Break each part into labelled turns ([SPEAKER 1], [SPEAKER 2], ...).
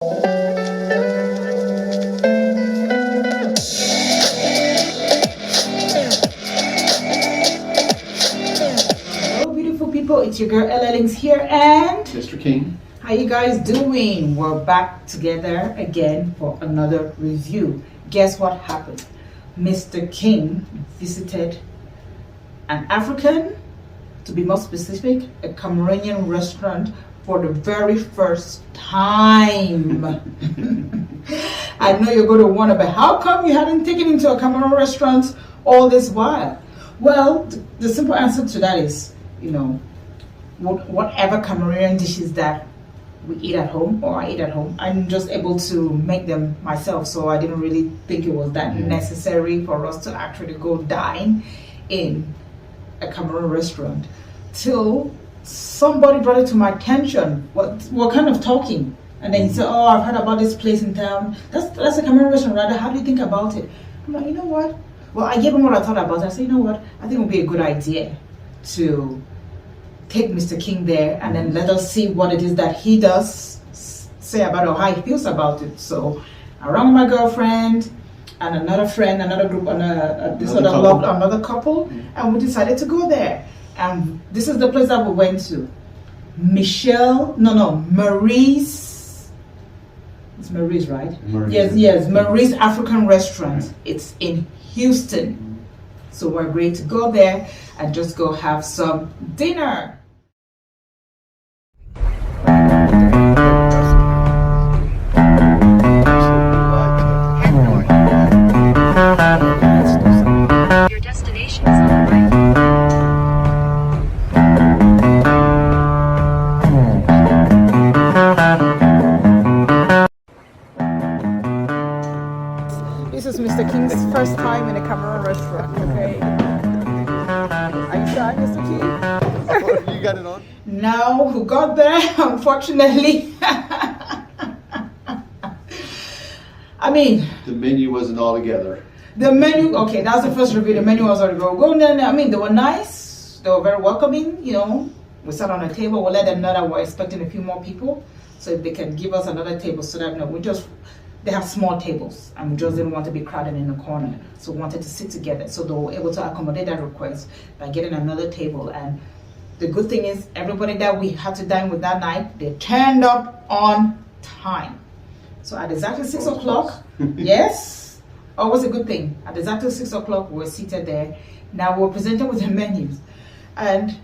[SPEAKER 1] Hello beautiful people, it's your girl Ella Links here and
[SPEAKER 2] Mr. King.
[SPEAKER 1] How you guys doing? We're back together again for another review. Guess what happened? Mr. King visited an African, to be more specific, a Cameroonian restaurant for the very first time. I know you're going to wonder, but how come you hadn't taken him to a Cameroon restaurant all this while? Well, the simple answer to that is, whatever Cameroonian dishes that we eat at home or I eat at home, I'm just able to make them myself. So I didn't really think it was that necessary for us to actually go dine in a Cameroon restaurant till somebody brought it to my attention. We're kind of talking, and then he said, "Oh, I've heard about this place in town. That's a Cameroon restaurant, rather. How do you think about it?" I'm like, you know what? Well, I gave him what I thought about it. I said, you know what? I think it would be a good idea to take Mr. King there and then let us see what it is that he does say about it or how he feels about it. So I rang my girlfriend and another friend, another group, another couple, and we decided to go there. And this is the place that we went to. Marie's. It's Marie's, right? Yes, Marie's African Restaurant. It's in Houston. So we're going to go there and just go have some dinner.
[SPEAKER 3] Your destination is on the right.
[SPEAKER 1] This is Mr. King's first time in a Cameroon restaurant, okay? Are you shy, Mr. King?
[SPEAKER 2] You got it on?
[SPEAKER 1] No, who got there, unfortunately. I mean,
[SPEAKER 2] the menu wasn't all together.
[SPEAKER 1] The menu, okay, that's the first review. The menu was already going. I mean, they were nice. They were very welcoming, We sat on a table. We let them know that we're expecting a few more people. So if they can give us another table so that, they have small tables and we just didn't want to be crowded in the corner. So we wanted to sit together. So they were able to accommodate that request by getting another table. And the good thing is everybody that we had to dine with that night, they turned up on time. So at exactly 6 o'clock, yes, always a good thing. At exactly 6 o'clock, we're seated there. Now we're presented with the menus. And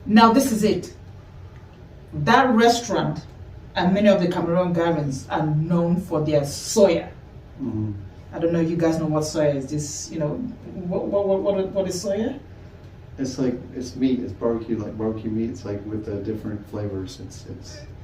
[SPEAKER 1] now this is it. That restaurant and many of the Cameroon gardens are known for their soya. Mm-hmm. I don't know if you guys know what soya is. This, what is soya?
[SPEAKER 2] It's meat. It's barbecue, like barbecue meat. It's like with different flavors. It's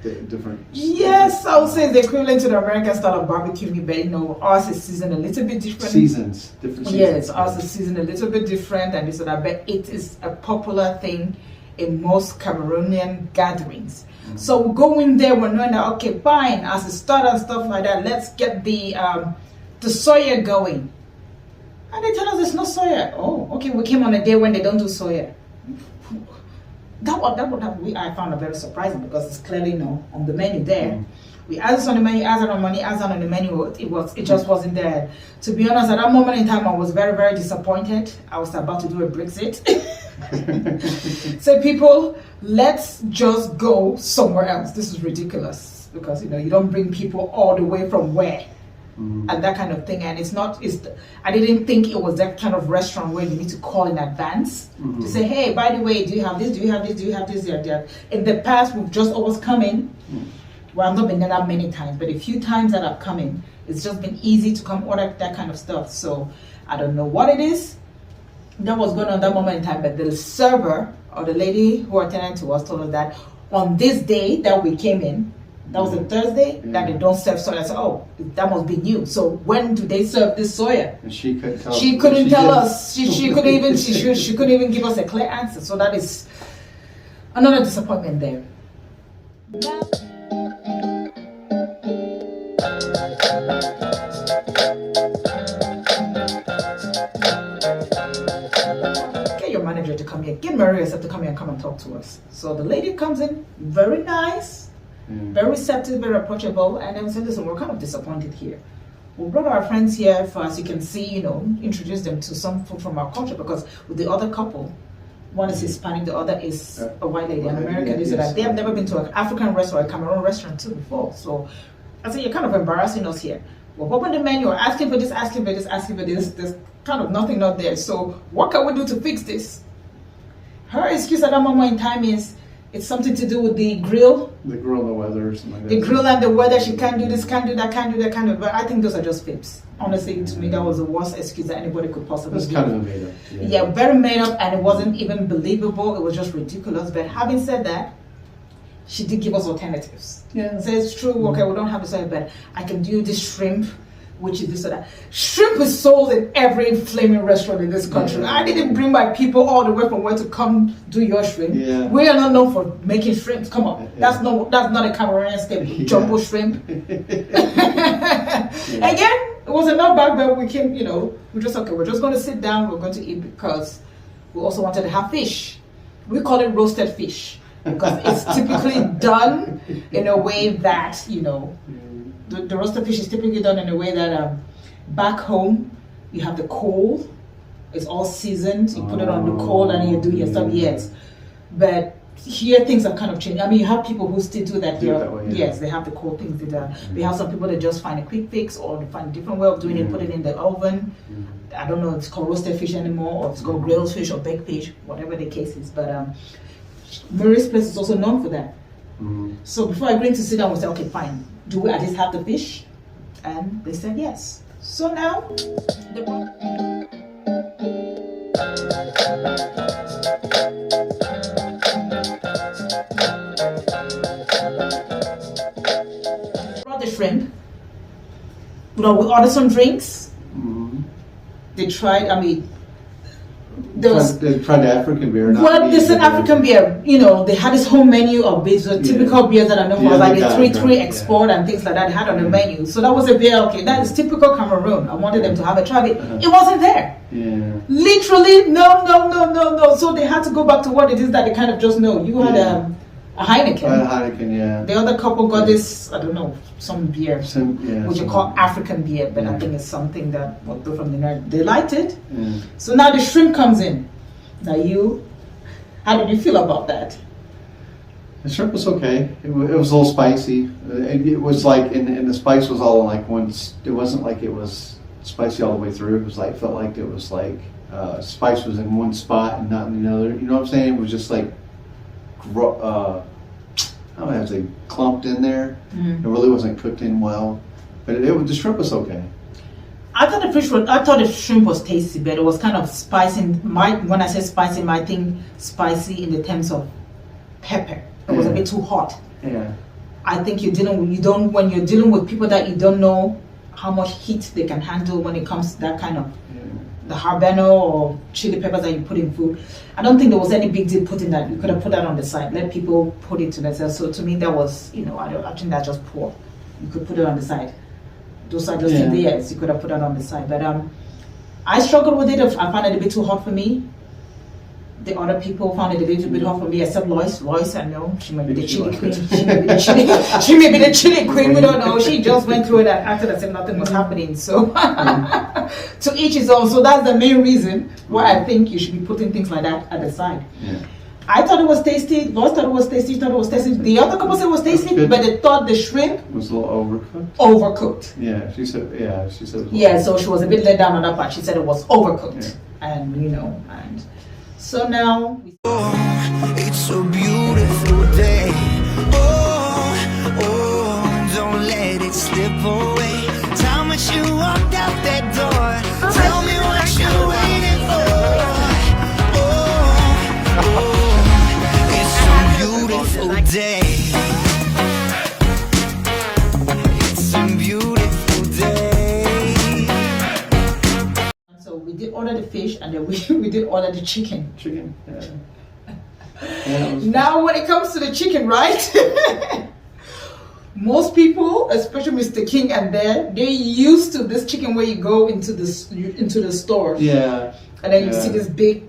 [SPEAKER 2] different.
[SPEAKER 1] Yes, I would say it's the equivalent to the American style of barbecue meat, but ours is seasoned a little bit different.
[SPEAKER 2] Different seasons.
[SPEAKER 1] Yes, ours is seasoned a little bit different, and this or that, but it is a popular thing in most Cameroonian gatherings. Mm-hmm. So we go in there, we're knowing that, okay, fine, as a starter and stuff like that, let's get the soya going. And they tell us there's no soya. Oh, okay, we came on a day when they don't do soya. That I found it very surprising because it's clearly on the menu there. Mm. We asked on the menu, asked on the menu, it just wasn't there. To be honest, at that moment in time, I was very, very disappointed. I was about to do a Brexit. So people, let's just go somewhere else. This is ridiculous because you don't bring people all the way from where. Mm-hmm. And that kind of thing, and I didn't think it was that kind of restaurant where you need to call in advance to say, hey, by the way, do you have this, do you have this, do you have this, there. In the past, we've just always come in. Well, I've not been there that many times, but a few times that I've come in, it's just been easy to come order that kind of stuff. So I don't know what it is that was going on at that moment in time, but the server or the lady who attended to us told us that on this day that we came in, that was a Thursday, that they don't serve soya. I said, oh, that must be new. So when do they serve this soya?
[SPEAKER 2] And she couldn't tell.
[SPEAKER 1] She couldn't tell us. She couldn't even give us a clear answer. So that is another disappointment there. Get your manager to come here. Get Maria to come here and come and talk to us. So the lady comes in, very nice. very receptive, very approachable, and then we said, listen, we're kind of disappointed here. We brought our friends here for, as you can see, introduce them to some food from our culture, because with the other couple, one is Hispanic, the other is a white lady, an American. They have never been to an African restaurant, a Cameroon restaurant too before. So I said, you're kind of embarrassing us here. We'll open the menu, we're asking for this, asking for this, asking for this. There's kind of nothing not there. So what can we do to fix this? Her excuse at that moment in time is, it's something to do with the grill.
[SPEAKER 2] The grill and the weather or something like that.
[SPEAKER 1] The grill and the weather, she can't do this, can't do that, can't do that, can't do that. But I think those are just fibs. Honestly, to me, that was the worst excuse that anybody could possibly
[SPEAKER 2] That's
[SPEAKER 1] give.
[SPEAKER 2] kind of made up.
[SPEAKER 1] Yeah, very made up, and it wasn't even believable. It was just ridiculous. But having said that, she did give us alternatives.
[SPEAKER 2] Yeah.
[SPEAKER 1] So it's true, okay, we don't have to say it, but I can do this shrimp, which is this or that. Shrimp is sold in every flaming restaurant in this country. I didn't bring my people all the way from where to come do your shrimp.
[SPEAKER 2] Yeah.
[SPEAKER 1] We are not known for making shrimps. Come on, that's not a Cameroonian staple. Jumbo shrimp. Again, it was enough back then. We came, we're just okay. We're just going to sit down. We're going to eat, because we also wanted to have fish. We call it roasted fish because it's typically done in a way that the roasted fish is typically done in a way that back home you have the coal, it's all seasoned, you put it on the coal and you do your stuff. Yes, but here things have kind of changed. I mean, you have people who still do that here. Yes, they have the coal things that we have some people that just find a quick fix, or they find a different way of doing it, put it in the oven. I don't know if it's called roasted fish anymore, or it's called grilled fish or baked fish, whatever the case is. But Marie's place is also known for that. So before I agreed to sit down, we said, okay, fine. Do we at least have the fish? And they said yes. So now, brought the shrimp. We ordered some drinks. They tried,
[SPEAKER 2] They tried the African beer.
[SPEAKER 1] Well, this is African beer. They had this whole menu of beers, the typical beers that I know for, like the 3-3 export and things like that. They had on the menu. So that was a beer. Okay, that is typical Cameroon. I wanted them to have a try it. It wasn't there.
[SPEAKER 2] Yeah.
[SPEAKER 1] Literally, no. So they had to go back to what it is that they kind of just know. You had a Heineken.
[SPEAKER 2] Heineken, yeah.
[SPEAKER 1] The other couple got this, I don't know, some beer, which you call African beer, but I think it's something that they're from the United. They liked it. So now the shrimp comes in. Now how did you feel about that?
[SPEAKER 2] The shrimp was okay. It was a little spicy. It was like, and the spice was all in like once. It wasn't like it was spicy all the way through. It was like, felt like it was like spice was in one spot and not in the other. You know what I'm saying? It was just like, I don't know, they clumped in there. It really wasn't cooked in well, but the shrimp was okay.
[SPEAKER 1] I thought the shrimp was tasty, but it was kind of spicy. When I say spicy, I think spicy in the terms of pepper. It was a bit too hot.
[SPEAKER 2] Yeah.
[SPEAKER 1] I think when you're dealing with people that you don't know how much heat they can handle when it comes to that kind of the habanero or chili peppers that you put in food. I don't think there was any big deal putting that. You could have put that on the side. Let people put it to themselves. So to me, that was, I think that's just poor. You could put it on the side. Those are just ideas. You could have put that on the side. But I struggled with it. I found it a bit too hot for me. The other people found it a little bit hot for me, except Lois. Lois, I know, she might be the chili queen. She may be the chili queen. We don't know. She just went through it and acted as if nothing was happening. So to each his own. So that's the main reason why I think you should be putting things like that at the side. I thought it was tasty. Lois thought it was tasty. Thought it was tasty. The other couple said it was tasty, but they thought the shrimp
[SPEAKER 2] was a little overcooked.
[SPEAKER 1] Overcooked.
[SPEAKER 2] Yeah, she said. Yeah, she said.
[SPEAKER 1] So she was a bit let down on that part. She said it was overcooked, and and. So now
[SPEAKER 4] it's a beautiful day. Oh, don't let it slip away. Tell me you walked out that door. Tell me what you're waiting for. It's a beautiful day. It's a beautiful day.
[SPEAKER 1] So we did order the fish, and then we did order the chicken. Now when it comes to the chicken, right? Most people, especially Mr. King and they're used to this chicken where you go into the store.
[SPEAKER 2] Yeah.
[SPEAKER 1] And then you see this big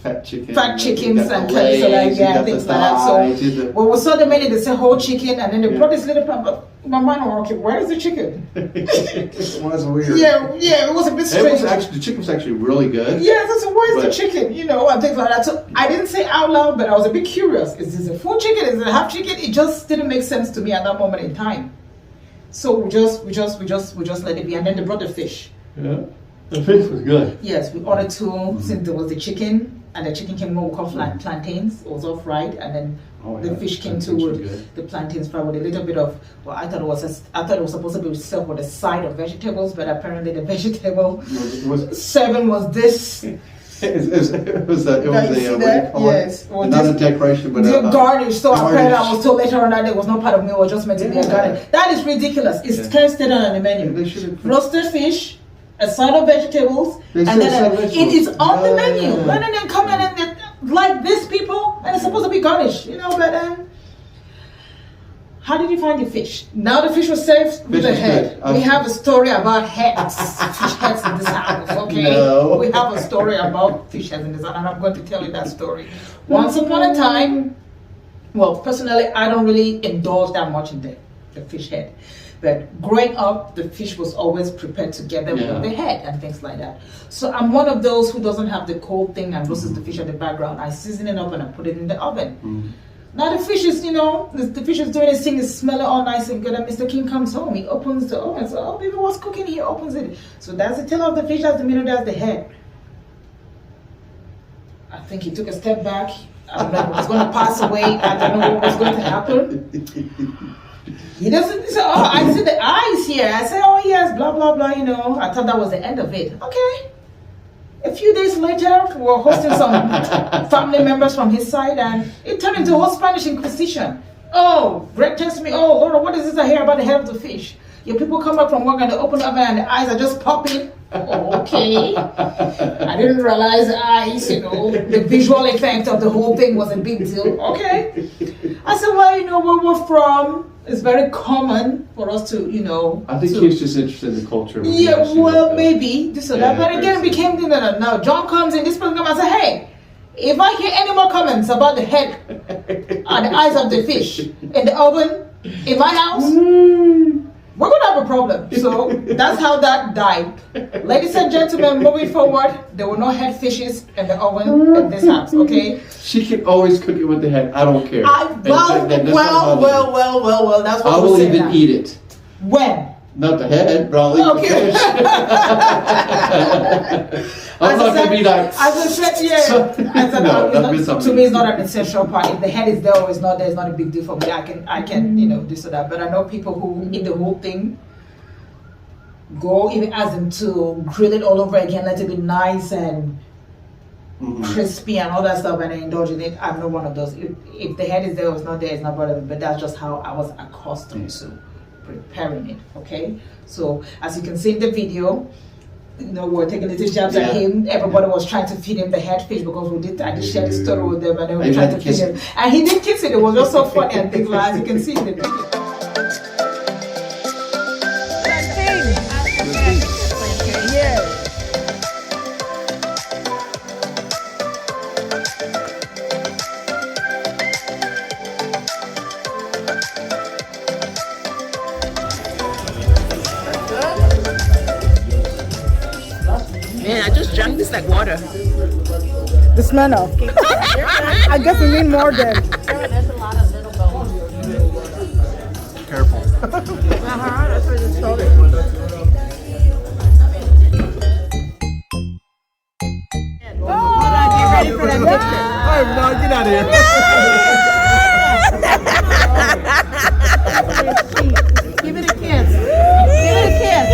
[SPEAKER 2] fat chicken.
[SPEAKER 1] Fat chickens and
[SPEAKER 2] the
[SPEAKER 1] things like
[SPEAKER 2] legs, you
[SPEAKER 1] that,
[SPEAKER 2] got
[SPEAKER 1] things
[SPEAKER 2] the
[SPEAKER 1] like that.
[SPEAKER 2] thighs,
[SPEAKER 1] So
[SPEAKER 2] you got
[SPEAKER 1] when we saw the menu, they said whole chicken, and then they brought this little pan. But my mind was okay. Where is the chicken?
[SPEAKER 2] It was weird.
[SPEAKER 1] Yeah, it was a bit strange.
[SPEAKER 2] The chicken was actually really good.
[SPEAKER 1] Yeah, so where's the
[SPEAKER 2] But-
[SPEAKER 1] chicken? You know, and things like that. So I didn't say out loud, but I was a bit curious. Is this a full chicken? Is it a half chicken? It just didn't make sense to me at that moment in time. So we just let it be, and then they brought the fish.
[SPEAKER 2] Yeah, the fish was good.
[SPEAKER 1] Yes, we ordered two since there was the chicken, and the chicken came what we call plantains. It was all fried, and then the fish came too with the plantains fried with a little bit of. Well, I thought it was supposed to be served with a side of vegetables, but apparently the vegetable serving was this.
[SPEAKER 2] It was a what do you call
[SPEAKER 1] yes,
[SPEAKER 2] it? Not a decoration, but
[SPEAKER 1] a garnish. So apparently I
[SPEAKER 2] garnish.
[SPEAKER 1] was told later on that it was not part of me. It was just meant to be a garnish. That is ridiculous. It's stated on the menu.
[SPEAKER 2] They should have
[SPEAKER 1] Roasted fish, a side of vegetables,
[SPEAKER 2] They
[SPEAKER 1] and
[SPEAKER 2] said
[SPEAKER 1] then
[SPEAKER 2] side of
[SPEAKER 1] it
[SPEAKER 2] vegetables.
[SPEAKER 1] is on the menu.
[SPEAKER 2] Yeah.
[SPEAKER 1] Rather than come in and like this people, and it's supposed to be garnish, you know. But how did you find the fish? Now the fish was served with
[SPEAKER 2] Fish
[SPEAKER 1] the
[SPEAKER 2] is
[SPEAKER 1] head.
[SPEAKER 2] good.
[SPEAKER 1] We have a story about heads, fish heads in this house. Okay,
[SPEAKER 2] No.
[SPEAKER 1] we have a story about fish heads in this house, and I'm going to tell you that story. Once upon a time, well, personally, I don't really indulge that much in the fish head. But growing up, the fish was always prepared together with the head and things like that. So I'm one of those who doesn't have the cold thing and roasts the fish in the background. I season it up and I put it in the oven. Now the fish is, the fish is doing this thing, is smelling all nice and good. And Mr. King comes home, he opens the oven. So, oh, baby, what's cooking here? Opens it. So that's the tail of the fish, that's the middle, that's the head. I think he took a step back. I don't know if he was going to pass away. I don't know what was going to happen. He doesn't say, oh, I see the eyes here. I say, oh, yes, blah, blah, blah, I thought that was the end of it. Okay. A few days later, we were hosting some family members from his side, and it turned into a whole Spanish Inquisition. Oh, Greg texts me, oh, Laura, what is this I hear about the head of the fish? Your people come back from work and they open the oven and the eyes are just popping. Oh, okay. I didn't realize the eyes, the visual effect of the whole thing was a big deal. Okay. I said, well, where we're from, it's very common for us to,
[SPEAKER 2] I think he's just interested in the culture.
[SPEAKER 1] Yeah, well, maybe this or that. But again, it
[SPEAKER 2] crazy.
[SPEAKER 1] became no. John comes in, this person comes and says, hey, if I hear any more comments about the head and the eyes of the fish in the oven in my house, we're going to have a problem. So that's how that died. Ladies and gentlemen, moving forward, there were no head fishes in the oven in this house, okay?
[SPEAKER 2] She can always cook it with the head. I don't care.
[SPEAKER 1] Well, that's what
[SPEAKER 2] I
[SPEAKER 1] we're
[SPEAKER 2] will
[SPEAKER 1] saying
[SPEAKER 2] even
[SPEAKER 1] now.
[SPEAKER 2] eat it.
[SPEAKER 1] When?
[SPEAKER 2] Not the head, but I'll eat
[SPEAKER 1] Okay.
[SPEAKER 2] the fish. I'm not going to be like...
[SPEAKER 1] As I said, yeah.
[SPEAKER 2] So-
[SPEAKER 1] As a,
[SPEAKER 2] No,
[SPEAKER 1] it's
[SPEAKER 2] that'd
[SPEAKER 1] not-
[SPEAKER 2] be something.
[SPEAKER 1] to me, it's not an essential part. If the head is there or it's not there, it's not a big deal for me. I can, this or that. But I know people who eat the whole thing, go even ask them to grill it all over again, let it be nice and crispy and all that stuff, and they indulge in it. I'm not one of those. If the head is there or it's not there, it's not bothered. But that's just how I was accustomed to preparing it. Okay, so as you can see in the video, we're taking little jabs at him. Everybody was trying to feed him the head fish because I did share the story with them, and they were trying to feed him, and he did kiss it. It was just so funny and things like, as you can see in the video.
[SPEAKER 5] Man, I just drank this like water.
[SPEAKER 1] The smell of. I guess we need more than.
[SPEAKER 2] Careful.
[SPEAKER 1] That's what it's called.
[SPEAKER 5] Get ready for that picture.
[SPEAKER 2] All right, no, get out of here.
[SPEAKER 5] Give it a kiss. Give it a kiss.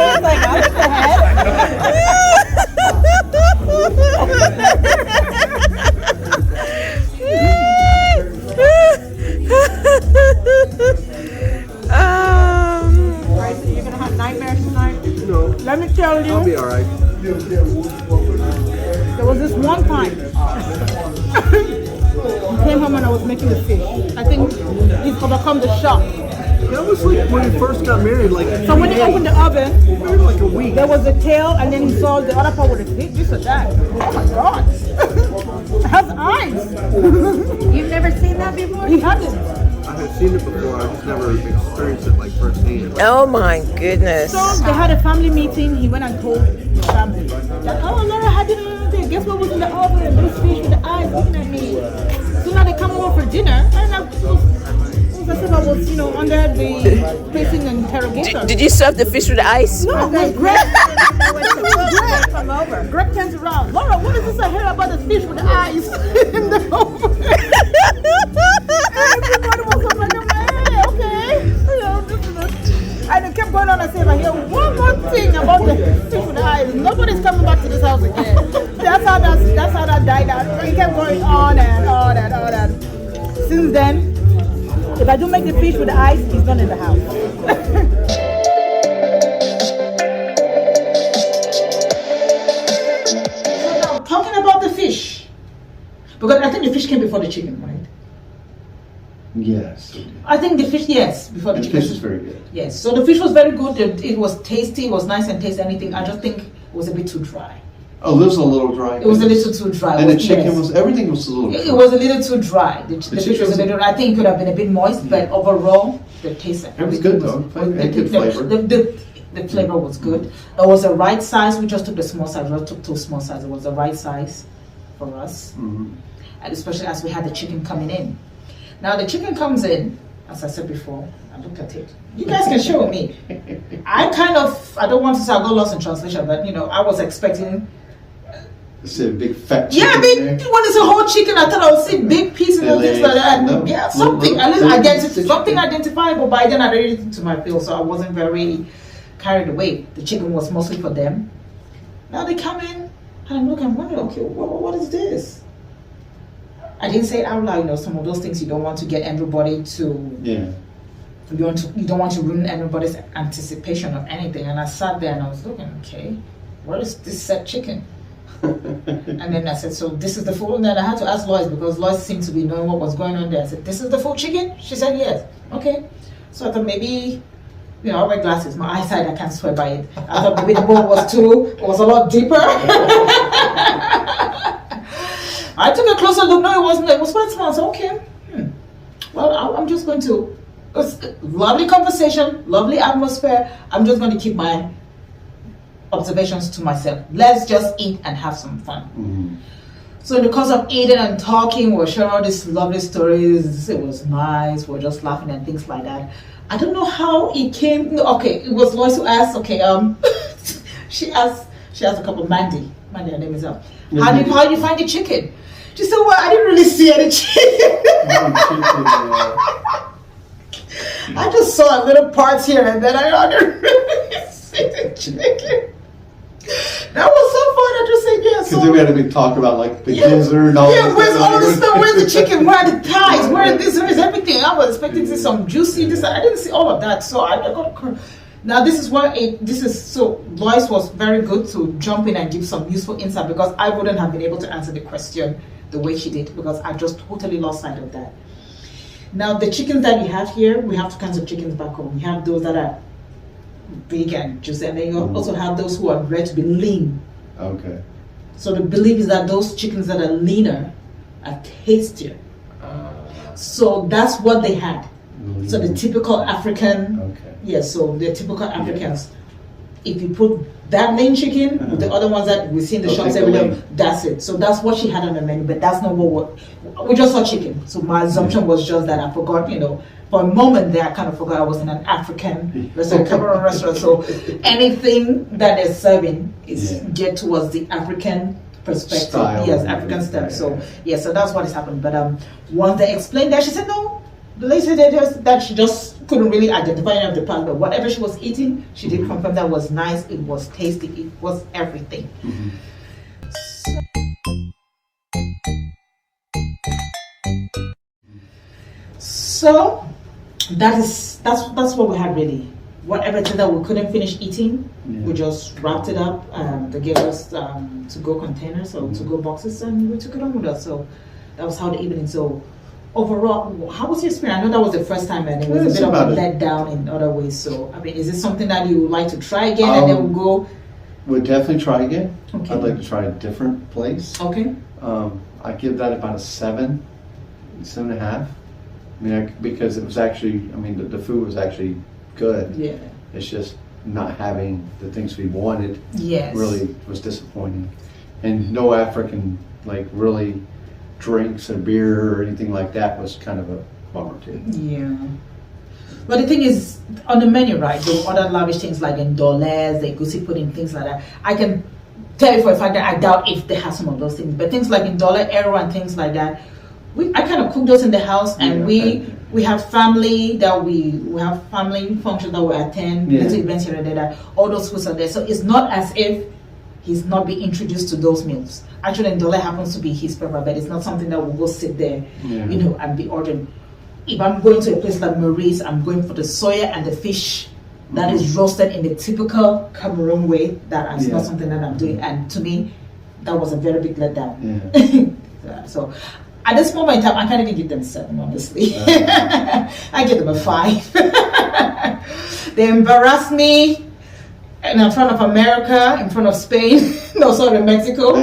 [SPEAKER 5] It's like, I like the
[SPEAKER 1] Right, so you're gonna have nightmares tonight?
[SPEAKER 2] No,
[SPEAKER 1] Let me tell you.
[SPEAKER 2] I'll be all right.
[SPEAKER 1] There was this one time. He came home and I was making the fish. I think he's overcome the shock
[SPEAKER 6] That was like when we first got married, like
[SPEAKER 5] So when he opened the oven,
[SPEAKER 6] maybe like a week.
[SPEAKER 5] there was a tail, and then he saw the other part with the fish. This or that. Oh my God! It has eyes.
[SPEAKER 7] You've never seen that before?
[SPEAKER 5] He hasn't.
[SPEAKER 6] I had seen it before, I just never experienced it like firsthand.
[SPEAKER 5] Oh my goodness. So they had a family meeting. He went and told the family that, oh, Laura had dinner the other day. Guess what was in the oven? This fish with the eyes looking at me. So now they come over for dinner. And I was, under the facing interrogation.
[SPEAKER 8] Did you serve the fish with the ice?
[SPEAKER 5] No, it was Greg. Come over. Greg turns around. Laura, what is this I heard about the fish with the eyes in the oven? Everybody was like, hey, okay. And it kept going on and saying, I hear one more thing about the fish with the eyes. Nobody's coming back to this house again. That's how that died out. It kept going on and on and on. And since then, if I don't make the fish with the eyes, he's not in the house.
[SPEAKER 1] So now, talking about the fish, because I think the fish came before the chicken, right?
[SPEAKER 2] Yes.
[SPEAKER 1] I think the fish, yes, before the
[SPEAKER 2] And the
[SPEAKER 1] chicken.
[SPEAKER 2] fish is very good.
[SPEAKER 1] Yes, so the fish was very good. It was tasty. It was nice and tasty. Anything. I just think it was a bit too dry.
[SPEAKER 2] Oh, this was a little dry.
[SPEAKER 1] It was a little too dry.
[SPEAKER 2] And the
[SPEAKER 1] Yes.
[SPEAKER 2] chicken was, everything was a little dry.
[SPEAKER 1] It was a little too dry. The fish
[SPEAKER 2] chicken
[SPEAKER 1] was a little. I think it could have been a bit moist, but overall, the taste.
[SPEAKER 2] It was good though. It had good flavor.
[SPEAKER 1] The flavor was good. It was the right size. We just took the small size. We just took 2 small sizes. It was the right size for us, and especially as we had the chicken coming in. Now the chicken comes in, as I said before. I looked at it. You guys can show me. I don't want to say I got lost in translation, but I was expecting.
[SPEAKER 2] It's a big fat chicken.
[SPEAKER 1] Yeah,
[SPEAKER 2] there.
[SPEAKER 1] when it's a whole chicken, I thought I would see big pieces and things like that.
[SPEAKER 2] No.
[SPEAKER 1] Yeah, something,
[SPEAKER 2] No,
[SPEAKER 1] at least
[SPEAKER 2] no.
[SPEAKER 1] something identifiable. By then, I read it to my field, so I wasn't very carried away. The chicken was mostly for them. Now they come in, and I'm looking, wondering, okay, what is this? I didn't say it out loud. Some of those things you don't want to get everybody to.
[SPEAKER 2] Yeah.
[SPEAKER 1] You don't want to ruin everybody's anticipation of anything. And I sat there and I was looking, okay, what is this said chicken? And then I said, so this is the full. And then I had to ask Lois because Lois seemed to be knowing what was going on there. I said, this is the full chicken? She said, yes. Okay. So I thought maybe, I wear glasses. My eyesight, I can't swear by it. I thought maybe the bowl was a lot deeper. I took a closer look. No, it wasn't. It was quite small. So, okay. Well, I'm just going to. It was a lovely conversation, lovely atmosphere. I'm just going to keep my observations to myself. Let's just eat and have some fun. So in the course of eating and talking, we're sharing all these lovely stories. It was nice. We're just laughing and things like that. I don't know how it came. Okay, it was Lois who asked. Okay, she asked a couple. Mandy, her name is up. How did you find the chicken? She said, well, I didn't really see any chicken. I just saw little parts here and then I didn't really see the chicken. That was so fun. I just said, yeah.
[SPEAKER 2] Because then we had a big talk about like the gizzard and all
[SPEAKER 1] Yeah, where's all this stuff? Where's the chicken? Where are the thighs? Where is this? Where is everything? I was expecting to see some juicy this. I didn't see all of that. So I got. Now this is so Lois was very good to jump in and give some useful insight because I wouldn't have been able to answer the question the way she did because I just totally lost sight of that. Now the chickens that we have here, we have 2 kinds of chickens back home. We have those that are big and juicy, and then you also have those who are bred to be lean.
[SPEAKER 2] Okay.
[SPEAKER 1] So the belief is that those chickens that are leaner are tastier. So that's what they had. So the typical African, so the typical Africans, if you put that lean chicken with the other ones that we see in the shops every day, that's it. So that's what she had on the menu, but that's not what we just saw chicken. So my assumption was just that I forgot, for a moment there I kind of forgot I was in an African restaurant, Cameroonian restaurant. So anything that they're serving is geared towards the African perspective.
[SPEAKER 2] Style.
[SPEAKER 1] Yes, African style. So so that's what has happened. But once they explained that, she said no. The lady said that she just couldn't really identify any of the parts, but whatever she was eating, she did confirm that was nice, it was tasty, it was everything. So that's what we had really. Everything that we couldn't finish eating, we just wrapped it up. They gave us to-go containers or to-go boxes, and we took it home with us. So that was how the evening. So overall, how was your experience? I know that was the first time and it was
[SPEAKER 2] It's
[SPEAKER 1] a bit of a
[SPEAKER 2] about it.
[SPEAKER 1] letdown in other ways. So, I mean, is it something that you would like to try again and then we'll go?
[SPEAKER 2] Would definitely try again.
[SPEAKER 1] Okay.
[SPEAKER 2] I'd like to try a different place.
[SPEAKER 1] Okay.
[SPEAKER 2] I give that about a 7, 7.5. I mean, because it was actually, I mean, the food was actually good.
[SPEAKER 1] Yeah.
[SPEAKER 2] It's just not having the things we wanted.
[SPEAKER 1] Yes.
[SPEAKER 2] Really was disappointing, and no African really drinks or beer or anything like that was kind of a bummer too.
[SPEAKER 1] Yeah. But the thing is, on the menu, right, there were other lavish things like indoles, the goosey pudding, things like that. I can tell you for a fact that I doubt if they have some of those things. But things like indole, arrow, and things like that, I kind of cook those in the house, and we have family that we have family functions that we attend, little events here and there. That all those foods are there, so it's not as if he's not being introduced to those meals. Actually, indole happens to be his favorite, but it's not something that we'll go sit there, and be ordering. If I'm going to a place like Maurice, I'm going for the soya and the fish that is roasted in the typical Cameroon way. That is not something that I'm doing, and to me, that was a very big letdown. So. At this moment in time, I can't even give them 7, honestly. I give them a 5. They embarrassed me in front of America, in front of Spain, no, sorry, Mexico.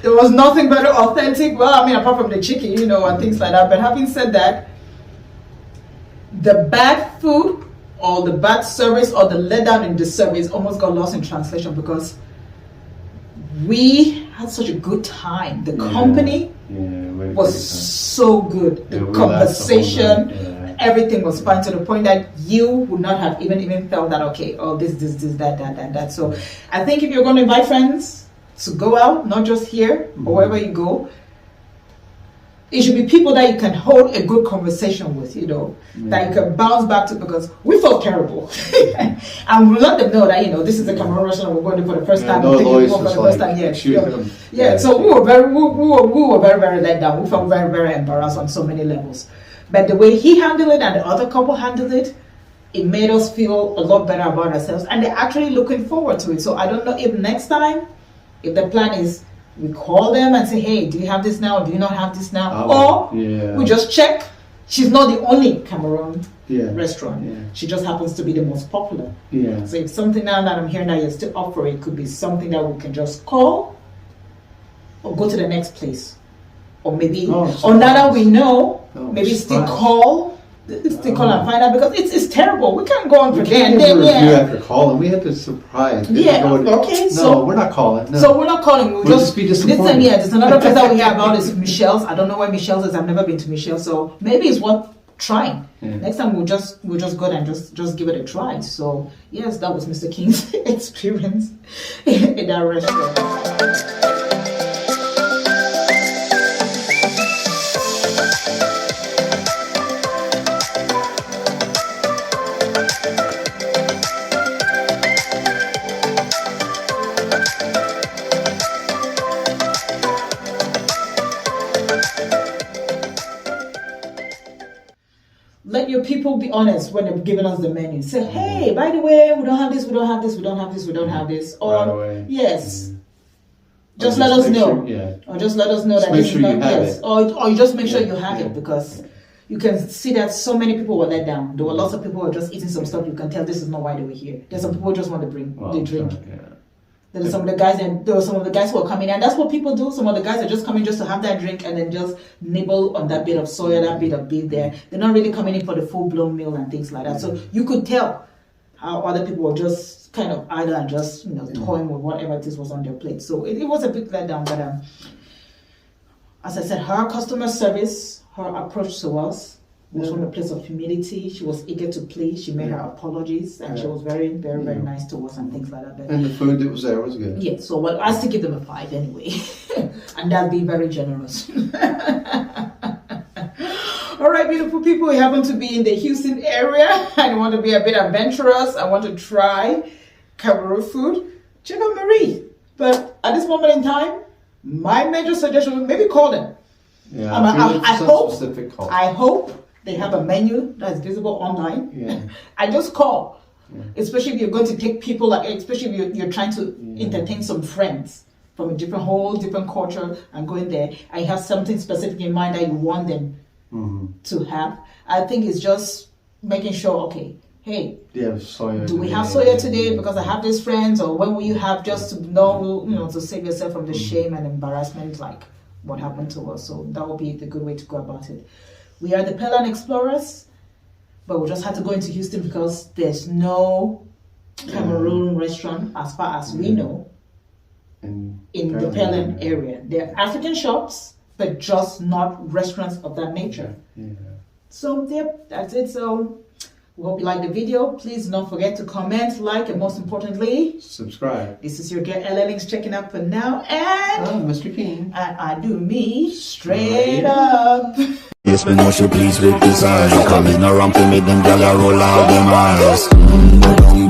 [SPEAKER 1] There was nothing very authentic. Well, I mean, apart from the chicken, and things like that. But having said that, the bad food or the bad service or the letdown in the service almost got lost in translation because we had such a good time. The company was so good. The conversation, everything was fine to the point that you would not have even felt that, okay, oh, this, that. So I think if you're going to invite friends to go out, not just here or wherever you go, it should be people that you can hold a good conversation with, that you can bounce back to, because we felt terrible. And we'll let them know that, this is a Cameroon restaurant, we're going to for the first time.
[SPEAKER 2] No, Lois
[SPEAKER 1] for
[SPEAKER 2] was
[SPEAKER 1] the first time.
[SPEAKER 2] Yeah.
[SPEAKER 1] So we were very, very let down. We felt very, very embarrassed on so many levels. But the way he handled it and the other couple handled it, it made us feel a lot better about ourselves. And they're actually looking forward to it. So I don't know if next time, if the plan is, we call them and say, hey, do you have this now? Do you not have this now? Or we just check. She's not the only Cameroon restaurant. She just happens to be the most popular. So if something now that I'm hearing that you're still up for it, could be something that we can just call or go to the next place. Or maybe, or now that we know, maybe still call and find out, because it's terrible. We can't go on for
[SPEAKER 2] review after calling. We had to surprise.
[SPEAKER 1] So
[SPEAKER 2] we're not calling. No.
[SPEAKER 1] So we're not calling. We'll
[SPEAKER 2] just be disappointed.
[SPEAKER 1] There's another place that we hear about is Michelle's. I don't know where Michelle's is. I've never been to Michelle's, so maybe it's worth trying. Next time we'll just go there and just give it a try. So yes, that was Mr. King's experience in that restaurant. Let your people be honest when they're giving us the menu. Say, hey, by the way, we don't have this, we don't have this, we don't have this, we don't have this. Or yes. Just let us know. Or just let us know that this is not yes. Or you just make sure you have it, because you can see that so many people were let down. There were lots of people who were just eating some stuff. You can tell this is not why they were here. There's some people who just want to bring the drink. There were some of the guys who were coming, and that's what people do. Some of the guys are just coming just to have that drink and then just nibble on that bit of soya, that bit of beef there. They're not really coming in for the full-blown meal and things like that. So you could tell how other people were just kind of idle and just toying with whatever it is was on their plate. So it was a big letdown. But as I said, her customer service, her approach to us was from a place of humility. She was eager to please. She made her apologies, and she was very, very, very nice to us and things like that. But,
[SPEAKER 2] and the food that was there was good.
[SPEAKER 1] Yeah, so I still give them a 5 anyway. And that'd be very generous. All right, beautiful people, we happen to be in the Houston area. I want to be a bit adventurous. I want to try Cameroon food. Check out Marie. But at this moment in time, my major suggestion would maybe call them.
[SPEAKER 2] Yeah,
[SPEAKER 1] I hope they have a menu that's visible online. I just call, especially if you're going to take people, especially if you're trying to entertain some friends. from a different culture and going there, and you have something specific in mind that you want them to have. I think it's just making sure, okay, hey,
[SPEAKER 2] soya
[SPEAKER 1] do we have soya today because I have these friends, or when will you have, just to know, to save yourself from the shame and embarrassment like what happened to us. So that would be the good way to go about it. We are the Pearland Explorers, but we just had to go into Houston because there's no Cameroon restaurant as far as we know in the Pearland area. There are African shops, but just not restaurants of that nature.
[SPEAKER 2] Yeah.
[SPEAKER 1] So that's it. So we hope you like the video. Please do not forget to comment, like, and most importantly,
[SPEAKER 2] subscribe.
[SPEAKER 1] This is your girl Ella Links checking out for now, and
[SPEAKER 2] Mr. King.
[SPEAKER 1] and I do me straight up.
[SPEAKER 8] Yes, me know she pleased with this eyes. Coming around to make them gyal roll out them eyes. Go down